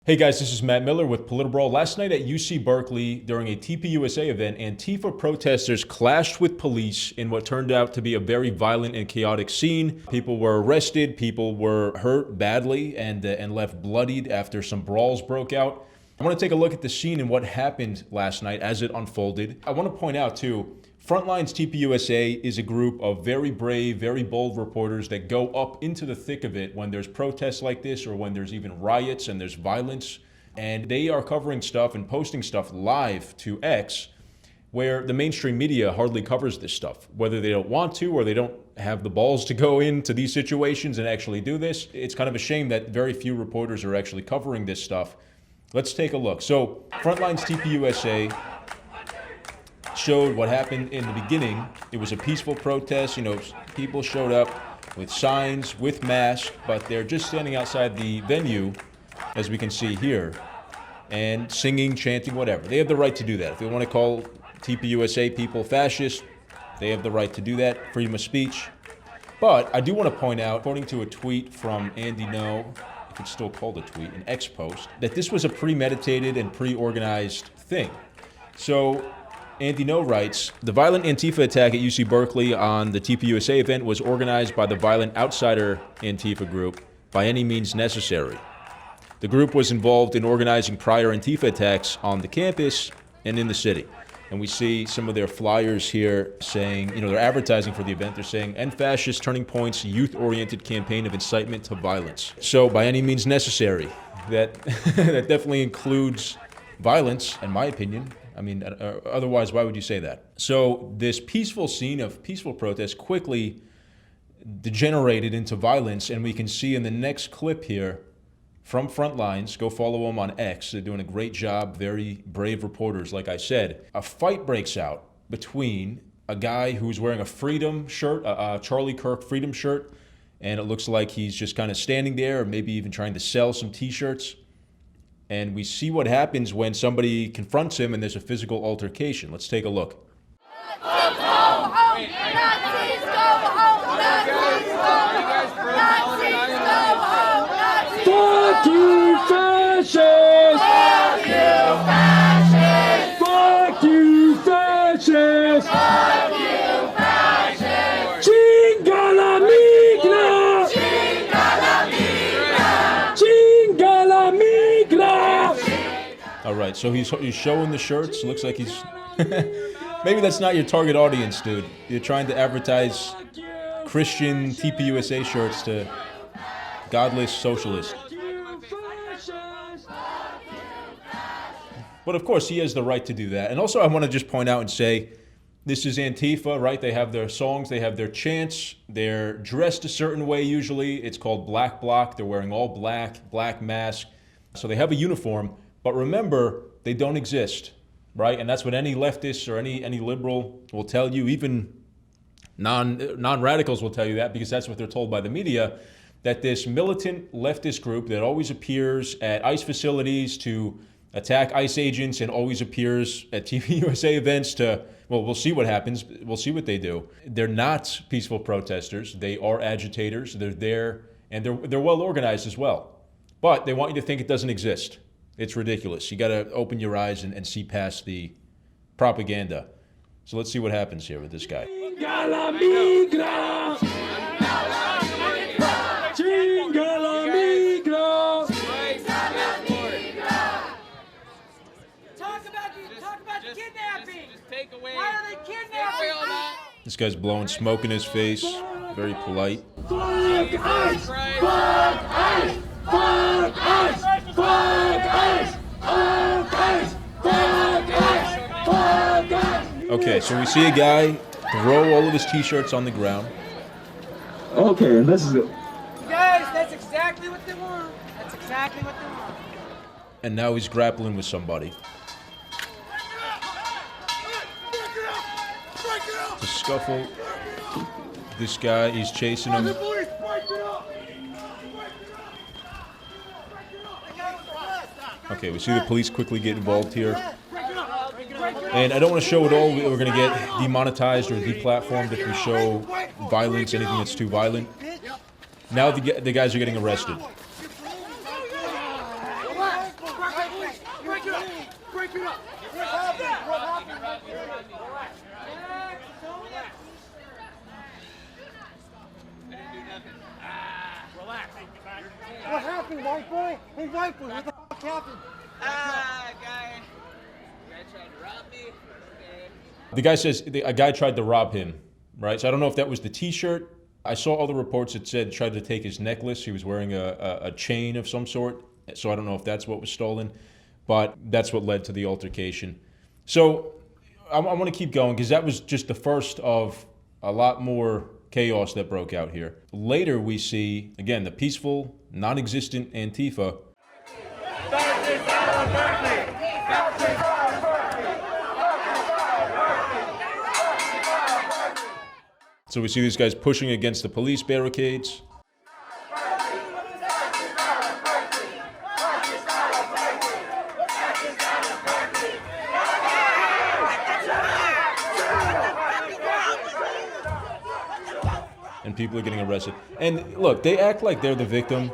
Hey guys, this is Matt Miller with PolitiBrawl. Last night at UC Berkeley, during a TPUSA event, Antifa protesters clashed with police in what turned out to be a very violent and chaotic scene. People were arrested, people were hurt badly and left bloodied after some brawls broke out. I want to take a look at the scene and what happened last night as it unfolded. I want to point out too, Frontline's TPUSA is a group of very brave, very bold reporters that go up into the thick of it when there's protests like this or when there's even riots and there's violence. And they are covering stuff and posting stuff live to X, where the mainstream media hardly covers this stuff. Whether they don't want to or they don't have the balls to go into these situations and actually do this, it's kind of a shame that very few reporters are actually covering this stuff. Let's take a look. So Frontline's TPUSA showed what happened in the beginning. It was a peaceful protest. People showed up with signs, with masks, but they're just standing outside the venue, as we can see here, and singing, chanting, whatever. They have the right to do that. If they want to call TPUSA people fascist, they have the right to do that, freedom of speech. But I do want to point out, according to a tweet from Andy No, if it's still called a tweet, an X post, that this was a premeditated and pre-organized thing. So Andy No writes, the violent Antifa attack at UC Berkeley on the TPUSA event was organized by the violent outsider Antifa group by any means necessary. The group was involved in organizing prior Antifa attacks on the campus and in the city. And we see some of their flyers here saying, they're advertising for the event. They're saying, End Fascist Turning Point's youth-oriented campaign of incitement to violence. So by any means necessary, that definitely includes violence, in my opinion. Otherwise, why would you say that? So this peaceful scene of peaceful protest quickly degenerated into violence, and we can see in the next clip here from Frontlines, go follow them on X. They're doing a great job, very brave reporters, like I said. A fight breaks out between a guy who's wearing a Freedom shirt, a Charlie Kirk Freedom shirt, and it looks like he's just kind of standing there, or maybe even trying to sell some t-shirts. And we see what happens when somebody confronts him and there's a physical altercation. Let's take a look. Fuck you, fascists! Fuck you, fascists! Fuck you, fascists! Fuck you, fascists! Chinga la migra! Chinga la migra! Chinga la migra! All right, so he's showing the shirts. Looks like he's... Maybe that's not your target audience, dude. You're trying to advertise Christian TPUSA shirts to godless socialists. But of course, he has the right to do that. And also, I want to just point out and say, this is Antifa, right? They have their songs, they have their chants. They're dressed a certain way usually. It's called Black Bloc. They're wearing all black mask. So they have a uniform. But remember, they don't exist, right? And that's what any leftist or any liberal will tell you. Even non-radicals will tell you that, because that's what they're told by the media, that this militant leftist group that always appears at ICE facilities to attack ICE agents and always appears at TPUSA events to, well, we'll see what happens. We'll see what they do. They're not peaceful protesters. They are agitators. They're there, and they're well organized as well. But they want you to think it doesn't exist. It's ridiculous. You got to open your eyes and see past the propaganda. So let's see what happens here with this guy. Chinga la migra! Chinga la migra! Talk about kidnapping! Why are they kidnapping? This guy's blowing smoke in his face. Very polite. Fuck ICE! Fuck ICE! Fuck ICE! Fuck ICE! Fuck ICE! Fuck ICE! Fuck ICE! Okay, so we see a guy throw all of his t-shirts on the ground. Okay, and this is it. Guys, that's exactly what they want. That's exactly what they want. And now he's grappling with somebody. The scuffle. This guy, he's chasing him. Okay, we see the police quickly get involved here. And I don't want to show it all. We're going to get demonetized or deplatformed if we show violence, anything that's too violent. Now the guys are getting arrested. break it up. What happened? What happened? Relax. Relax. What happened, white boy? Hey, white boy, what the fuck happened? Guy tried to rob me. Okay. The guy says a guy tried to rob him, right? So I don't know if that was the T-shirt. I saw other reports that said tried to take his necklace. He was wearing a chain of some sort. So I don't know if that's what was stolen, but that's what led to the altercation. So I want to keep going because that was just the first of a lot more chaos that broke out here. Later we see, again, the peaceful, non-existent Antifa. So we see these guys pushing against the police barricades. And people are getting arrested. And look, they act like they're the victim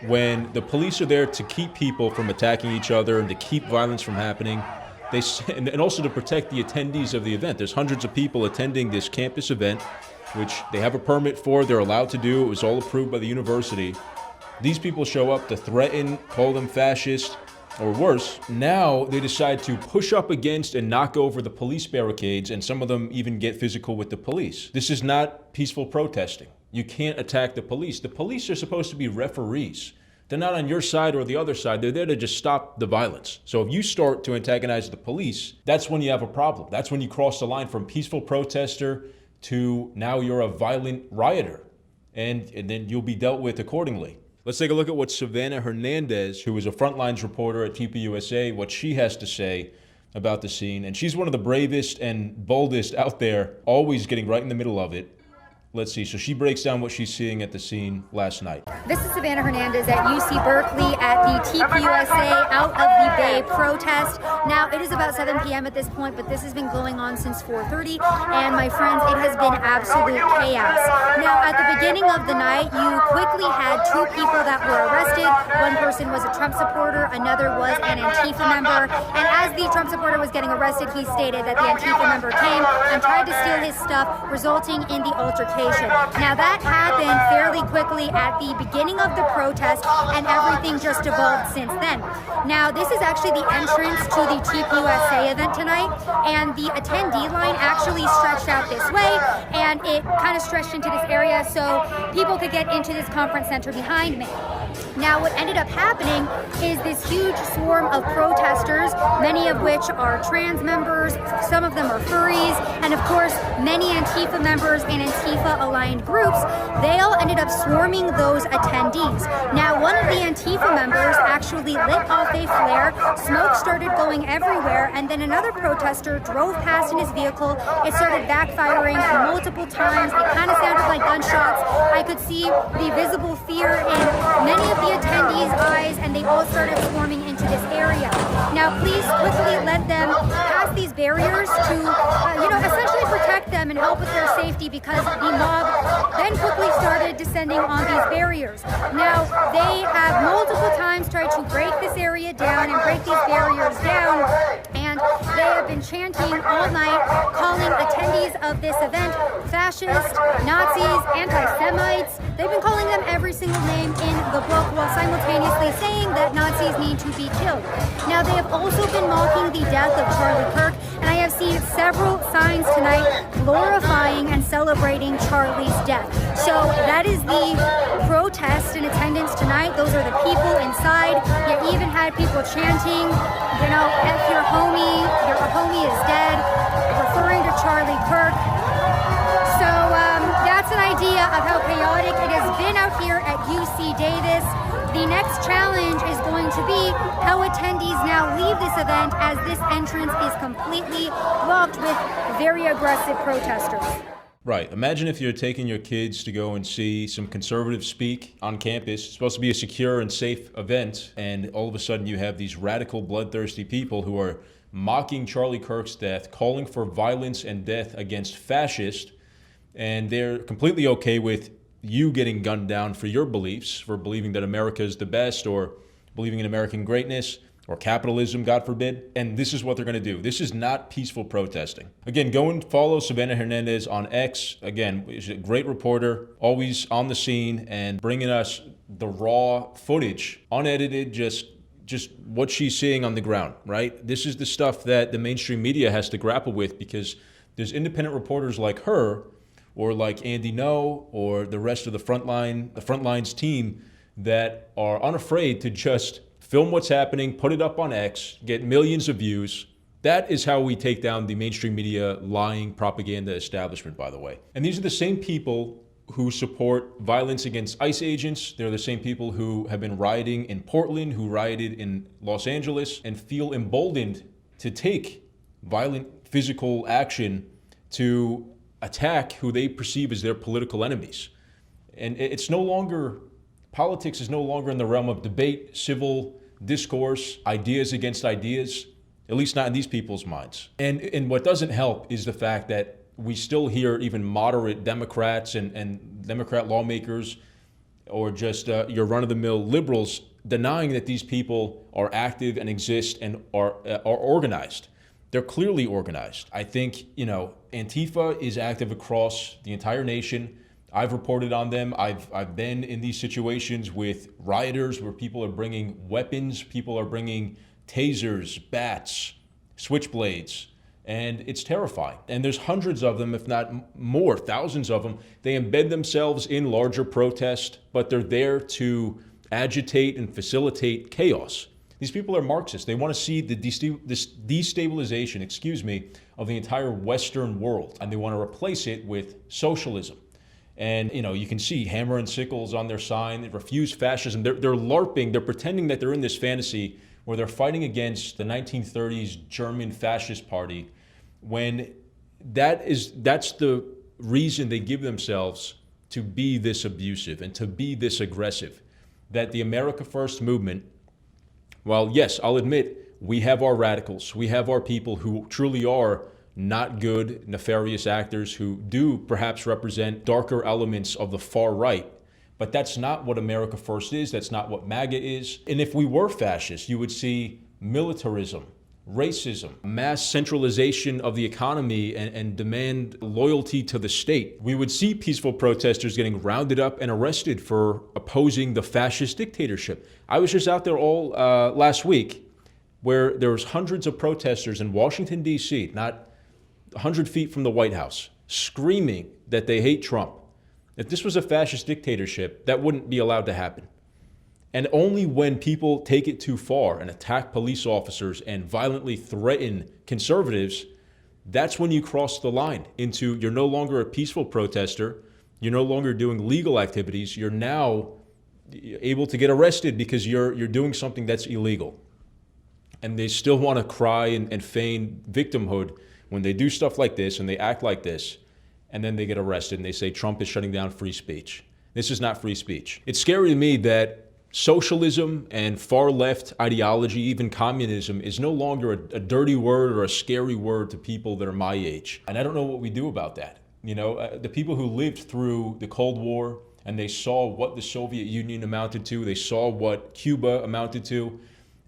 when the police are there to keep people from attacking each other and to keep violence from happening. And also to protect the attendees of the event. There's hundreds of people attending this campus event, which they have a permit for, they're allowed to do. It was all approved by the university. These people show up to threaten, call them fascist, or worse. Now they decide to push up against and knock over the police barricades, and some of them even get physical with the police. This is not peaceful protesting. You can't attack the police. The police are supposed to be referees. They're not on your side or the other side. They're there to just stop the violence. So if you start to antagonize the police, that's when you have a problem. That's when you cross the line from peaceful protester to now you're a violent rioter. And then you'll be dealt with accordingly. Let's take a look at what Savannah Hernandez, who is a frontlines reporter at TPUSA, what she has to say about the scene. And she's one of the bravest and boldest out there, always getting right in the middle of it. Let's see. So she breaks down what she's seeing at the scene last night. This is Savannah Hernandez at UC Berkeley at the TPUSA Out of the Bay protest. Now, it is about 7 p.m. at this point, but this has been going on since 4:30. And my friends, it has been absolute chaos. Now, at the beginning of the night, you quickly had two people that were arrested. One person was a Trump supporter, another was an Antifa member. And as the Trump supporter was getting arrested, he stated that the Antifa member came and tried to steal his stuff, resulting in the altercation. Now that happened fairly quickly at the beginning of the protest, and everything just evolved since then. Now this is actually the entrance to the TPUSA event tonight, and the attendee line actually stretched out this way, and it kind of stretched into this area so people could get into this conference center behind me. Now what ended up happening is this huge swarm of protesters, many of which are trans members, some of them are furries, and of course many Antifa members and Antifa-aligned groups, they all ended up swarming those attendees. Now one of the Antifa members actually lit off a flare, smoke started going everywhere, and then another protester drove past in his vehicle. It started backfiring multiple times. It kind of sounded like gunshots. I could see the visible fear in many of the attendees' eyes, and they all started swarming into this area. Now, please quickly let them pass these barriers to, essentially protect them and help with their safety, because the mob then quickly started descending on these barriers. Now, they have multiple times tried to break this area down and break these barriers down, and they have been chanting all night, calling attendees of this event fascist, Nazis, anti-Semites. They've been calling them every single name in the book, while simultaneously saying that Nazis need to be killed. Now, they have also been mocking the death of Charlie Kirk, and I have seen several signs tonight glorifying and celebrating Charlie's death. So that is the protest in attendance tonight. Those are the people inside. You even had people chanting, F your homie is dead, referring to Charlie Kirk. So that's an idea of how chaotic it has been out here at UC Davis. The next challenge is going to be how attendees now leave this event, as this entrance is completely blocked with very aggressive protesters. Right. Imagine if you're taking your kids to go and see some conservatives speak on campus. It's supposed to be a secure and safe event, and all of a sudden you have these radical, bloodthirsty people who are mocking Charlie Kirk's death, calling for violence and death against fascists, and they're completely okay with you getting gunned down for your beliefs, for believing that America is the best or believing in American greatness. or capitalism, God forbid. And this is what they're going to do. This is not peaceful protesting. Again, go and follow Savannah Hernandez on X. Again, she's a great reporter, always on the scene and bringing us the raw footage, unedited, just what she's seeing on the ground, right? This is the stuff that the mainstream media has to grapple with, because there's independent reporters like her, or like Andy No, or the rest of the Frontlines team, that are unafraid to just film what's happening, put it up on X, get millions of views. That is how we take down the mainstream media lying propaganda establishment, by the way. And these are the same people who support violence against ICE agents. They're the same people who have been rioting in Portland, who rioted in Los Angeles, and feel emboldened to take violent physical action to attack who they perceive as their political enemies. And it's no longer, politics is no longer in the realm of debate, civil discourse, ideas against ideas, at least not in these people's minds. And what doesn't help is the fact that we still hear even moderate Democrats and Democrat lawmakers, or just your run-of-the-mill liberals, denying that these people are active and exist and are organized. They're clearly organized. I think, Antifa is active across the entire nation. I've reported on them. I've been in these situations with rioters where people are bringing weapons, people are bringing tasers, bats, switchblades, and it's terrifying. And there's hundreds of them, if not more, thousands of them. They embed themselves in larger protests, but they're there to agitate and facilitate chaos. These people are Marxists. They want to see this destabilization, of the entire Western world, and they want to replace it with socialism. And, you can see hammer and sickles on their sign. They refuse fascism. They're LARPing. They're pretending that they're in this fantasy where they're fighting against the 1930s German fascist party, when that's the reason they give themselves to be this abusive and to be this aggressive. That the America First movement, while yes, I'll admit, we have our radicals, we have our people who truly are not good, nefarious actors who do perhaps represent darker elements of the far right. But that's not what America First is. That's not what MAGA is. And if we were fascist, you would see militarism, racism, mass centralization of the economy, and demand loyalty to the state. We would see peaceful protesters getting rounded up and arrested for opposing the fascist dictatorship. I was just out there all last week, where there was hundreds of protesters in Washington, D.C., not 100 feet from the White House, screaming that they hate Trump. If this was a fascist dictatorship, that wouldn't be allowed to happen. And only when people take it too far and attack police officers and violently threaten conservatives, that's when you cross the line into, you're no longer a peaceful protester, you're no longer doing legal activities, you're now able to get arrested because you're doing something that's illegal. And they still want to cry and feign victimhood when they do stuff like this and they act like this, and then they get arrested and they say Trump is shutting down free speech. This is not free speech. It's scary to me that socialism and far left ideology, even communism, is no longer a dirty word or a scary word to people that are my age. And I don't know what we do about that. The people who lived through the Cold War and they saw what the Soviet Union amounted to, they saw what Cuba amounted to,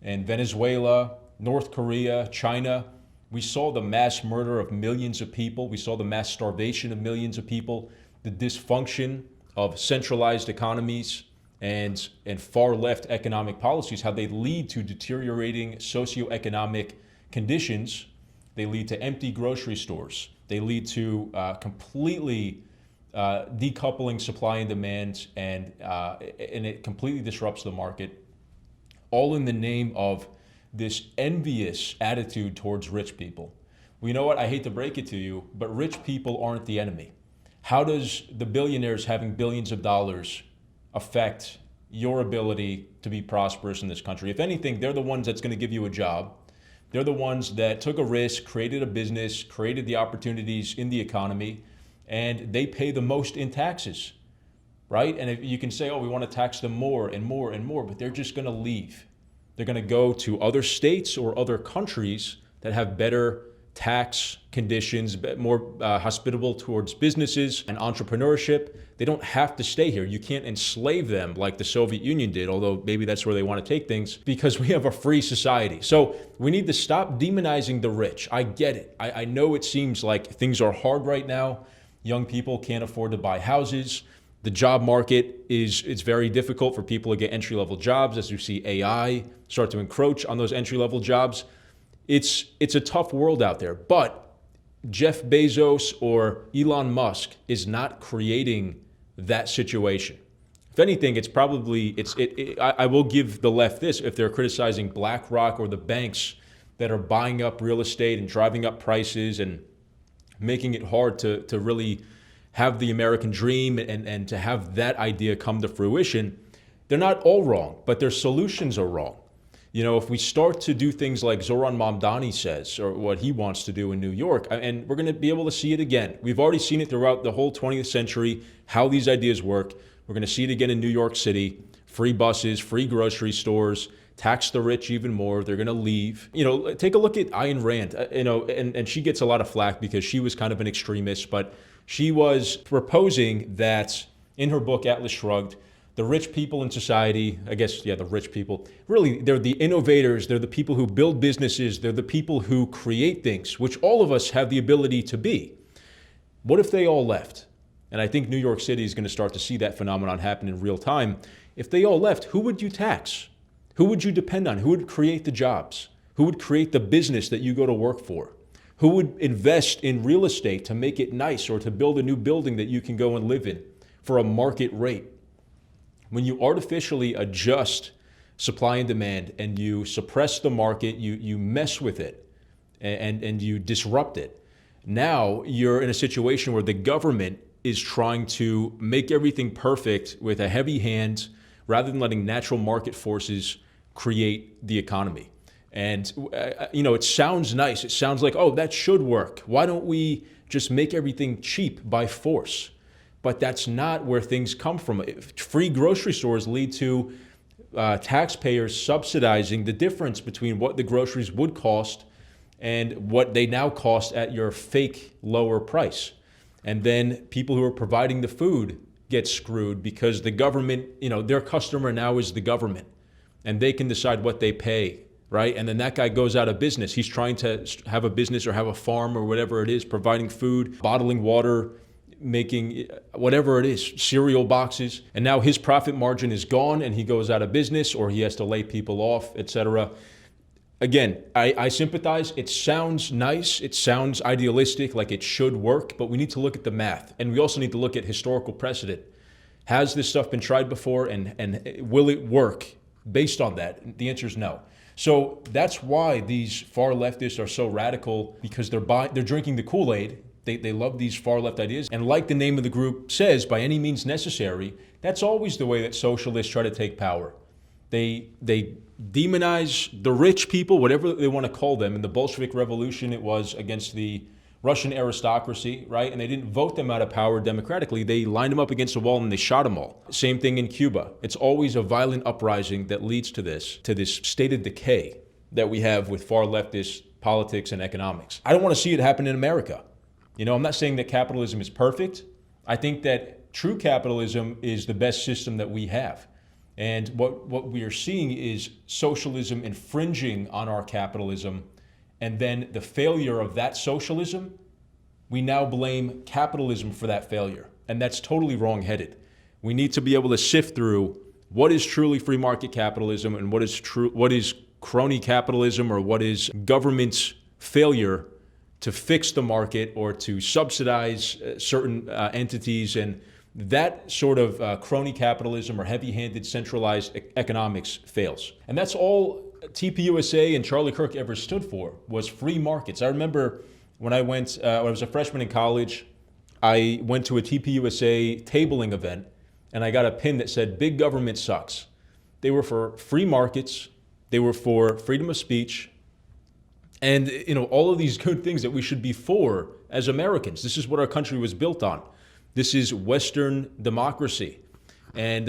and Venezuela, North Korea, China. We saw the mass murder of millions of people. We saw the mass starvation of millions of people, the dysfunction of centralized economies and far left economic policies, how they lead to deteriorating socioeconomic conditions. They lead to empty grocery stores. They lead to completely decoupling supply and demand, and it completely disrupts the market, all in the name of this envious attitude towards rich people. Well, you know what? I hate to break it to you, but rich people aren't the enemy. How does the billionaires having billions of dollars affect your ability to be prosperous in this country? If anything, they're the ones that's going to give you a job. They're the ones that took a risk, created a business, created the opportunities in the economy, and they pay the most in taxes, right? And if you can say, oh, we want to tax them more and more and more, but they're just going to leave. They're going to go to other states or other countries that have better tax conditions, more hospitable towards businesses and entrepreneurship. They don't have to stay here. You can't enslave them like the Soviet Union did, although maybe that's where they want to take things, because we have a free society. So we need to stop demonizing the rich. I get it. I know it seems like things are hard right now. Young people can't afford to buy houses. The job market it's very difficult for people to get entry-level jobs, as you see AI start to encroach on those entry-level jobs. It's a tough world out there, but Jeff Bezos or Elon Musk is not creating that situation. If anything, it's probably, I will give the left this, if they're criticizing BlackRock or the banks that are buying up real estate and driving up prices and making it hard to really have the American dream and to have that idea come to fruition, they're not all wrong, but their solutions are wrong. You know, if we start to do things like Zoran Mamdani says, or what he wants to do in New York, and we're going to be able to see it again. We've already seen it throughout the whole 20th century, how these ideas work. We're going to see it again in New York City. Free buses, free grocery stores, tax the rich even more. They're going to leave. You know, take a look at Ayn Rand, and she gets a lot of flack because she was kind of an extremist, but she was proposing that in her book, Atlas Shrugged, the rich people in society, I guess, yeah, the rich people, really, they're the innovators, they're the people who build businesses, they're the people who create things, which all of us have the ability to be. What if they all left? And I think New York City is going to start to see that phenomenon happen in real time. If they all left, who would you tax? Who would you depend on? Who would create the jobs? Who would create the business that you go to work for? Who would invest in real estate to make it nice or to build a new building that you can go and live in for a market rate? When you artificially adjust supply and demand and you suppress the market, you mess with it and you disrupt it, now you're in a situation where the government is trying to make everything perfect with a heavy hand rather than letting natural market forces create the economy. And, it sounds nice. It sounds like, oh, that should work. Why don't we just make everything cheap by force? But that's not where things come from. Free grocery stores lead to taxpayers subsidizing the difference between what the groceries would cost and what they now cost at your fake lower price. And then people who are providing the food get screwed because the government, their customer now is the government, and they can decide what they pay, right? And then that guy goes out of business. He's trying to have a business or have a farm or whatever it is, providing food, bottling water, making whatever it is, cereal boxes, and now his profit margin is gone and he goes out of business or he has to lay people off, etc. Again, I sympathize. It sounds nice. It sounds idealistic, like it should work, but we need to look at the math. And we also need to look at historical precedent. Has this stuff been tried before, and will it work based on that? The answer is no. So that's why these far leftists are so radical, because they're drinking the Kool-Aid. They love these far left ideas. And like the name of the group says, by any means necessary, that's always the way that socialists try to take power. They demonize the rich people, whatever they want to call them. In the Bolshevik Revolution, it was against the Russian aristocracy, right? And they didn't vote them out of power democratically. They lined them up against a wall and they shot them all. Same thing in Cuba. It's always a violent uprising that leads to this state of decay that we have with far leftist politics and economics. I don't want to see it happen in America. I'm not saying that capitalism is perfect. I think that true capitalism is the best system that we have. And what we are seeing is socialism infringing on our capitalism. And then the failure of that socialism, we now blame capitalism for that failure. And that's totally wrong-headed. We need to be able to sift through what is truly free market capitalism and what is crony capitalism, or what is government's failure to fix the market or to subsidize certain entities. And that sort of crony capitalism or heavy-handed centralized economics fails. And that's all TPUSA and Charlie Kirk ever stood for, was free markets. I remember when I was a freshman in college, I went to a TPUSA tabling event and I got a pin that said, "Big government sucks." They were for free markets. They were for freedom of speech. And, all of these good things that we should be for as Americans. This is what our country was built on. This is Western democracy. And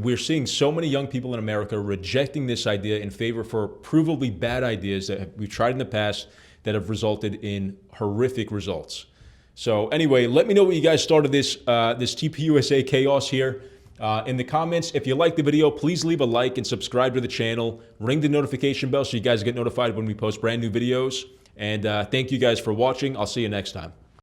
we're seeing so many young people in America rejecting this idea in favor for provably bad ideas that we've tried in the past that have resulted in horrific results. So anyway, let me know what you guys thought of this TPUSA chaos here. In the comments, if you like the video, please leave a like and subscribe to the channel. Ring the notification bell so you guys get notified when we post brand new videos. And thank you guys for watching. I'll see you next time.